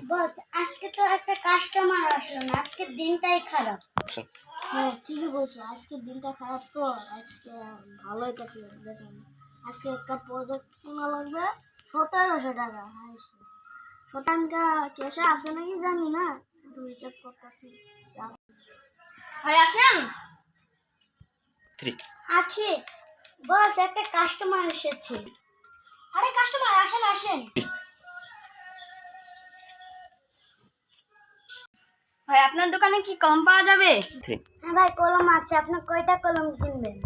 বস, আজকে তো একটা কাস্টমার আসলো না, আজকের দিনটাই খারাপ। হ্যাঁ ঠিকই বলছো, আজকের দিনটা খারাপ তো। আজকে ভালোই কাছে বেতন। আজকে একটা প্রজেক্ট কেনা লাগবে 1700 টাকা। শতাংকা ক্যাশে আছে নাকি জানি না, একটু হিসাব করতেছি। ভাই আসেন। আছে বস, একটা কাস্টমার এসেছে। আরে কাস্টমার আসেন আসেন। ভাই আপনার দোকানে কি কলম পাওয়া যাবে? হ্যাঁ ভাই, কলম আছে। আপনার কয়টা কলম কিনবেন?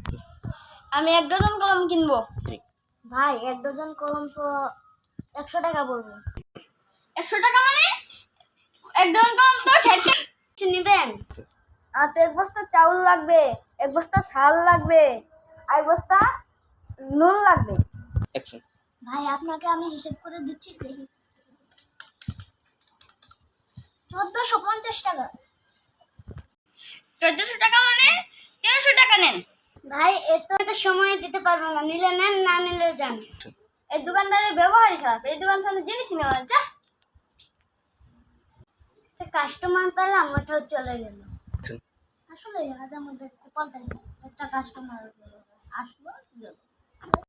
আমি 1 ডজন কলম কিনবো। ভাই 1 ডজন কলম তো 100 টাকা পড়বে। 100 টাকা মানে 1 ডজন কলম তো 60 টাকা। কিছু নেবেন? আর তো 1 বস্তা চাউল লাগবে, 1 বস্তা চাল লাগবে, আর 1 বস্তা নুন লাগবে। ভাই আপনাকে আমি হিসাব করে দিচ্ছি, দেখি 1450 টাকা। 1400 টাকা মানে 1300 টাকা নেন। ভাই এত একটা সময় দিতে পারবো না, নিলে নেন, না নিলে যান। এই দোকানদারের ব্যবহারই খারাপ, এই দোকান থেকে জিনিসই নেওয়া যা। একটা কাস্টমার পেলাম, ওটাও চলে গেল। আসলে আজ আমাদের কপালটাই খারাপ। একটা কাস্টমার আসলো গেল।